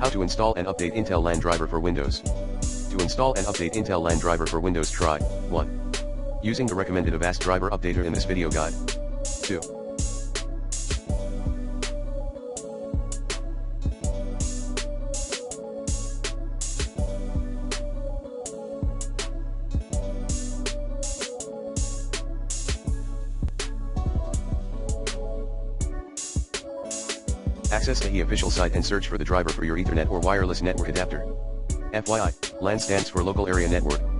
How to install and update Intel LAN driver for Windows. To install and update Intel LAN driver for Windows, try 1. Using the recommended Avast driver updater in this video guide. 2. Access the official site and search for the driver for your Ethernet or wireless network adapter. FYI, LAN stands for Local Area Network.